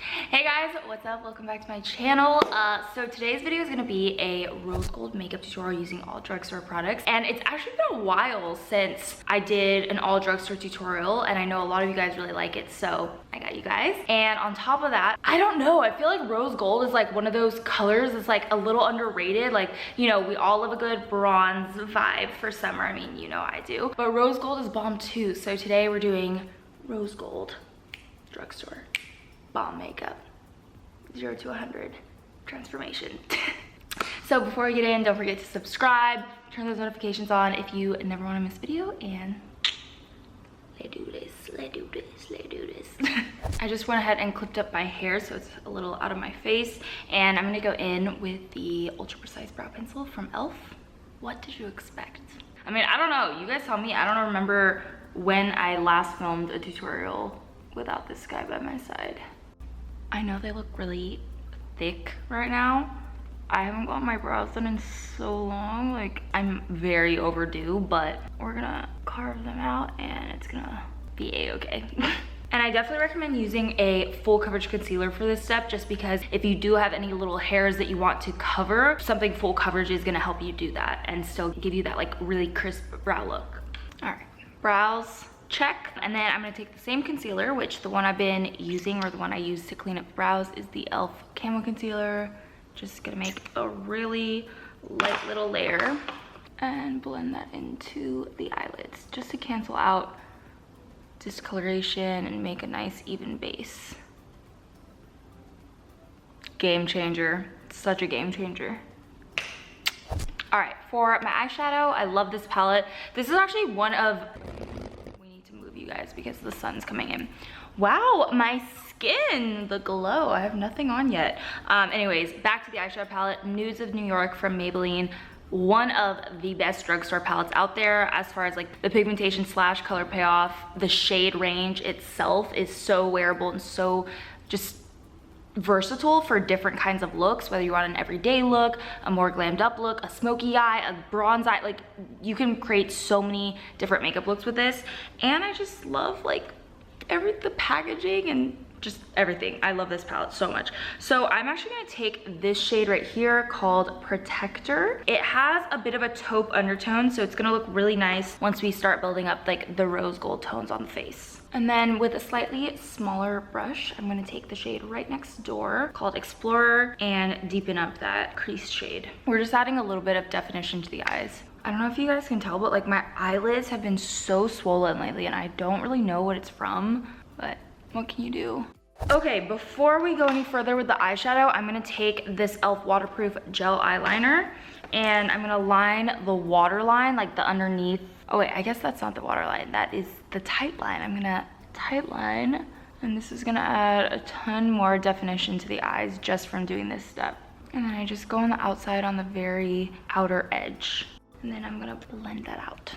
Hey guys, what's up? Welcome back to my channel. So today's video is going to be a rose gold makeup tutorial using all drugstore products, and it's actually been a while since I did an all drugstore tutorial, and I know a lot of you guys really like it, so I got you guys. And on top of that, I don't know, I feel like rose gold is like one of those colors that's like a little underrated. Like, you know, we all love a good bronze vibe for summer. I mean, you know I do, but rose gold is bomb too. So today we're doing rose gold drugstore bomb makeup, 0 to 100 transformation. So before we get in, don't forget to subscribe, turn those notifications on if you never want to miss a video, and let's do this, let's do this, let's do this. I just went ahead and clipped up my hair so it's a little out of my face, and I'm gonna go in with the ultra precise brow pencil from e.l.f. What did you expect? I mean, I don't know, you guys tell me. I don't remember when I last filmed a tutorial without this guy by my side. I know they look really thick right now. I haven't got my brows done in so long. Like, I'm very overdue, but we're gonna carve them out and it's gonna be a-okay. And I definitely recommend using a full coverage concealer for this step, just because if you do have any little hairs that you want to cover, something full coverage is gonna help you do that and still give you that like really crisp brow look. All right, brows. Check. And then I'm going to take the same concealer, which the one I've been using, or the one I use to clean up brows, is the e.l.f. Camo Concealer. Just going to make a really light little layer and blend that into the eyelids just to cancel out discoloration and make a nice even base. Game changer. Such a game changer. All right, for my eyeshadow, I love this palette. This is actually one of... you guys because the sun's coming in. Wow, my skin, the glow. I have nothing on yet. Anyways, back to the eyeshadow palette. Nudes of New York from Maybelline. One of the best drugstore palettes out there as far as like the pigmentation slash color payoff. The shade range itself is so wearable and so just versatile for different kinds of looks, whether you want an everyday look, a more glammed up look, a smoky eye, a bronze eye. Like, you can create so many different makeup looks with this, and I just love like the packaging and just everything. I love this palette so much. So I'm actually gonna take this shade right here called Protector. It has a bit of a taupe undertone, so it's gonna look really nice once we start building up like the rose gold tones on the face. And then with a slightly smaller brush, I'm gonna take the shade right next door called Explorer and deepen up that crease shade. We're just adding a little bit of definition to the eyes. I don't know if you guys can tell, but like my eyelids have been so swollen lately and I don't really know what it's from, but what can you do? Okay, before we go any further with the eyeshadow, I'm gonna take this e.l.f. waterproof gel eyeliner and I'm gonna line the waterline, like the underneath. Oh wait, I guess that's not the waterline, that is the tight line. I'm gonna tight line, and this is gonna add a ton more definition to the eyes just from doing this step. And then I just go on the outside on the very outer edge. And then I'm gonna blend that out.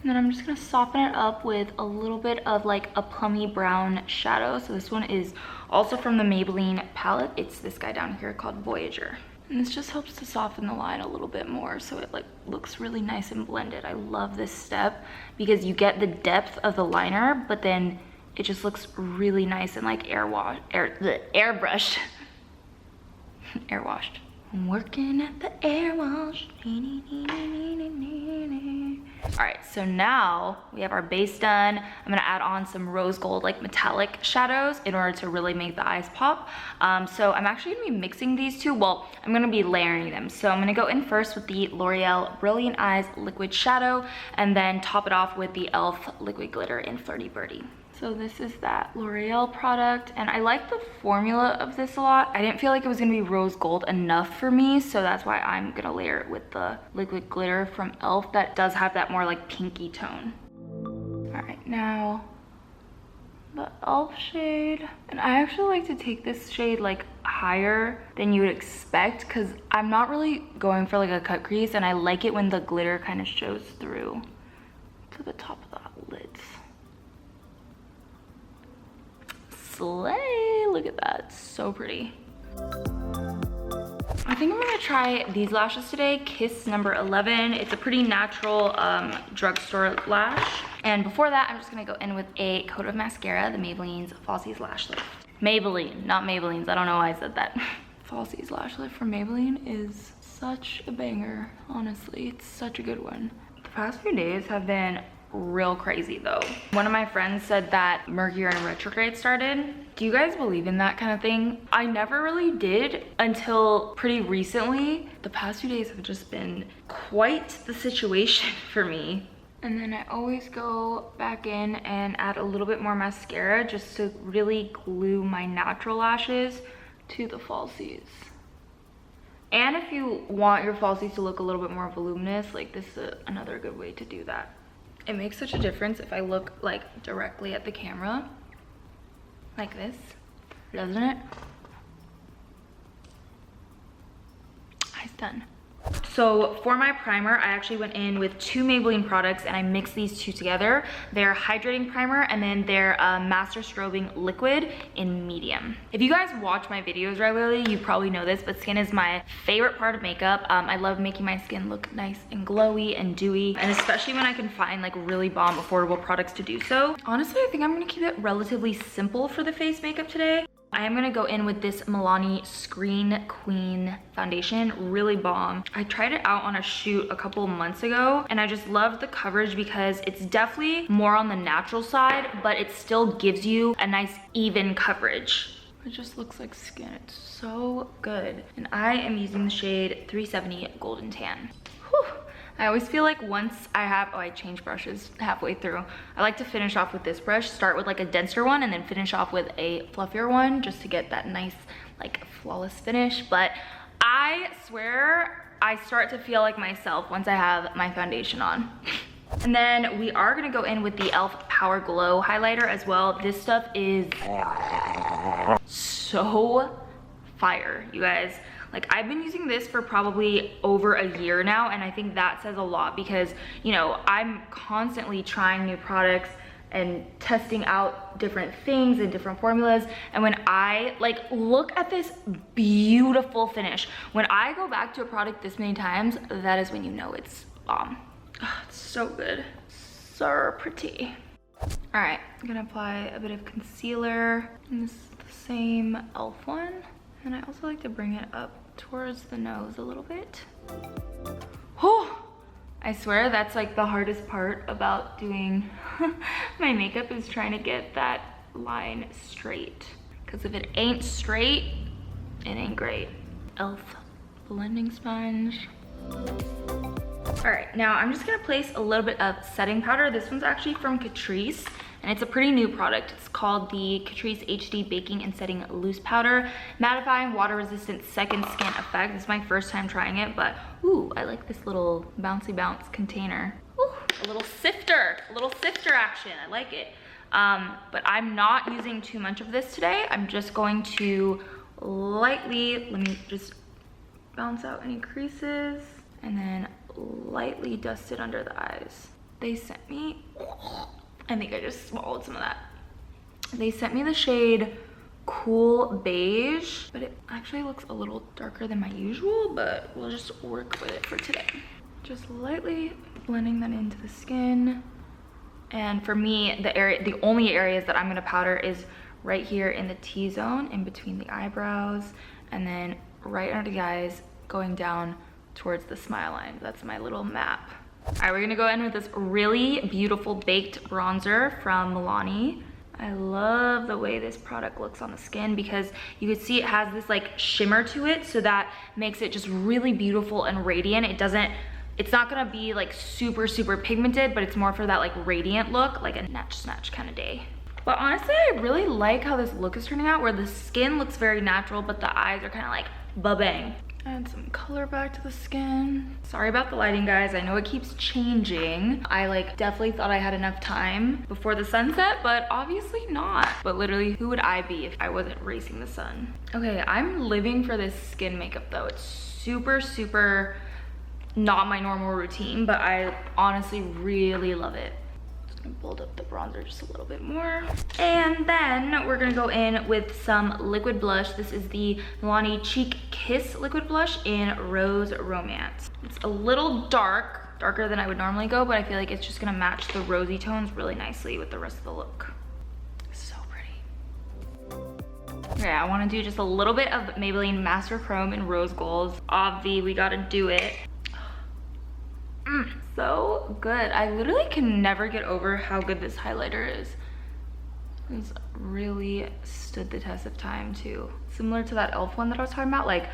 And then I'm just gonna soften it up with a little bit of like a plummy brown shadow. So this one is also from the Maybelline palette. It's this guy down here called Voyager. And this just helps to soften the line a little bit more so it like looks really nice and blended. I love this step because you get the depth of the liner, but then it just looks really nice and like airbrushed. Airwashed. I'm working at the airwash. All right, so now we have our base done. I'm gonna add on some rose gold, like metallic shadows in order to really make the eyes pop. So I'm actually gonna be mixing these two. Well, I'm gonna be layering them. So I'm gonna go in first with the L'Oreal Brilliant Eyes Liquid Shadow, and then top it off with the e.l.f. Liquid Glitter in Flirty Birdy. So this is that L'Oreal product, and I like the formula of this a lot. I didn't feel like it was gonna be rose gold enough for me, so that's why I'm gonna layer it with the liquid glitter from e.l.f. that does have that more like pinky tone. All right, now the e.l.f. shade. And I actually like to take this shade like higher than you would expect because I'm not really going for like a cut crease, and I like it when the glitter kind of shows through to the top of the lids. Slay, look at that, so pretty. I think I'm gonna try these lashes today, Kiss number 11. It's a pretty natural drugstore lash. And before that, I'm just gonna go in with a coat of mascara, the Maybelline's Falsies Lash Lift. Maybelline, not Maybelline's. I don't know why I said that. Falsies Lash Lift from Maybelline is such a banger, honestly. It's such a good one. The past few days have been real crazy though. One of my friends said that Mercury in retrograde started. Do you guys believe in that kind of thing? I never really did until pretty recently. The past few days have just been quite the situation for me. And then I always go back in and add a little bit more mascara just to really glue my natural lashes to the falsies. And if you want your falsies to look a little bit more voluminous, like this is another good way to do that. It makes such a difference if I look like directly at the camera, like this, doesn't it? Eyes done. So for my primer, I actually went in with 2 Maybelline products and I mixed these 2 together. They're hydrating primer and then they're MasterStrobing liquid in medium. If you guys watch my videos regularly, you probably know this, but skin is my favorite part of makeup. I love making my skin look nice and glowy and dewy, and especially when I can find like really bomb affordable products to do so. Honestly, I think I'm gonna keep it relatively simple for the face makeup today. I am gonna go in with this Milani Screen Queen foundation, really bomb. I tried it out on a shoot a couple months ago and I just loved the coverage because it's definitely more on the natural side, but it still gives you a nice even coverage. It just looks like skin, it's so good. And I am using the shade 370 Golden Tan. Whew. I always feel like once I change brushes halfway through. I like to finish off with this brush, start with like a denser one and then finish off with a fluffier one just to get that nice like flawless finish. But I swear I start to feel like myself once I have my foundation on. And then we are gonna go in with the e.l.f. Power Glow highlighter as well. This stuff is so fire, you guys. Like, I've been using this for probably over a year now, and I think that says a lot because, you know, I'm constantly trying new products and testing out different things and different formulas. And when I like look at this beautiful finish, when I go back to a product this many times, that is when you know it's bomb. Oh, it's so good, so pretty. All right, I'm gonna apply a bit of concealer, and this is the same e.l.f. one. And I also like to bring it up towards the nose a little bit. Oh, I swear that's like the hardest part about doing my makeup is trying to get that line straight. Because if it ain't straight, it ain't great. e.l.f. blending sponge. All right, now I'm just gonna place a little bit of setting powder. This one's actually from Catrice, and it's a pretty new product. It's called the Catrice HD Baking and Setting Loose Powder, mattifying, water-resistant second skin effect. This is my first time trying it, but ooh, I like this little bouncy bounce container. Ooh, a little sifter action, I like it. But I'm not using too much of this today. I'm just going to lightly, let me just bounce out any creases, and then lightly dust it under the eyes. They sent me, I think I just swallowed some of that. They sent me the shade Cool Beige, but it actually looks a little darker than my usual, but we'll just work with it for today. Just lightly blending that into the skin. And for me, the only areas that I'm gonna powder is right here in the T-zone, in between the eyebrows, and then right under the eyes, going down towards the smile line. That's my little map. All right, we're gonna go in with this really beautiful baked bronzer from Milani. I love the way this product looks on the skin because you can see it has this like shimmer to it, so that makes it just really beautiful and radiant. It's not gonna be like super pigmented, but it's more for that like radiant look, like a snatch kind of day. But honestly, I really like how this look is turning out, where the skin looks very natural, but the eyes are kind of like ba-bang. Add some color back to the skin. Sorry about the lighting, guys. I know it keeps changing. I like definitely thought I had enough time before the sunset, but obviously not. But literally, who would I be if I wasn't racing the sun? Okay, I'm living for this skin makeup though. It's super not my normal routine, but I honestly really love it. Just gonna build up the bronzer just a little bit more. And then we're gonna go in with some liquid blush. This is the Milani Cheek Kiss liquid blush in Rose Romance. It's a little darker than I would normally go, but I feel like it's just gonna match the rosy tones really nicely with the rest of the look. So pretty. Okay, I wanna do just a little bit of Maybelline MasterChrome in Rose Gold. Obvi, we gotta do it. So good. I literally can never get over how good this highlighter is. It's really stood the test of time too. Similar to that e.l.f. one that I was talking about, like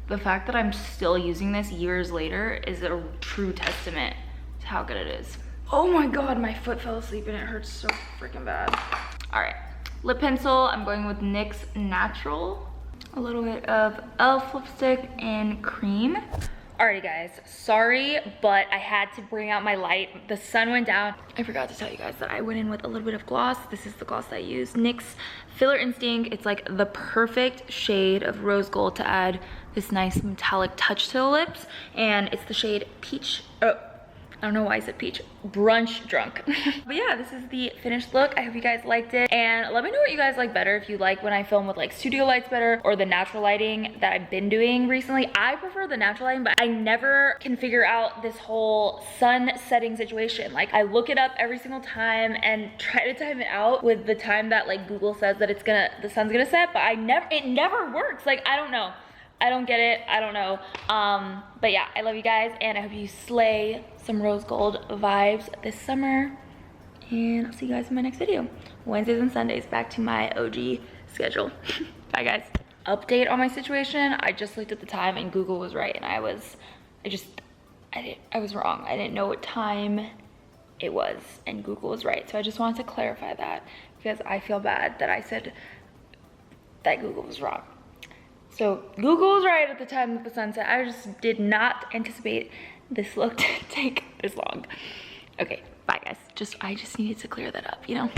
the fact that I'm still using this years later is a true testament to how good it is. Oh my God, my foot fell asleep and it hurts so freaking bad. All right, lip pencil, I'm going with NYX Natural. A little bit of e.l.f. lipstick and cream. Alrighty guys, sorry, but I had to bring out my light. The sun went down. I forgot to tell you guys that I went in with a little bit of gloss. This is the gloss that I use, NYX Filler Instinct. It's like the perfect shade of rose gold to add this nice metallic touch to the lips. And it's the shade Peach, I don't know why I said peach. Brunch Drunk. But yeah, this is the finished look. I hope you guys liked it. And let me know what you guys like better. If you like when I film with like studio lights better or the natural lighting that I've been doing recently. I prefer the natural lighting, but I never can figure out this whole sun setting situation. Like I look it up every single time and try to time it out with the time that like Google says that the sun's gonna set, but it never works. Like, I don't know. I don't get it, I don't know. But yeah, I love you guys and I hope you slay some rose gold vibes this summer. And I'll see you guys in my next video. Wednesdays and Sundays, back to my OG schedule. Bye guys. Update on my situation. I just looked at the time and Google was right and I was wrong. I didn't know what time it was and Google was right. So I just wanted to clarify that because I feel bad that I said that Google was wrong. So Google was right at the time of the sunset. I just did not anticipate this look to take this long. Okay, bye guys. I just needed to clear that up, you know?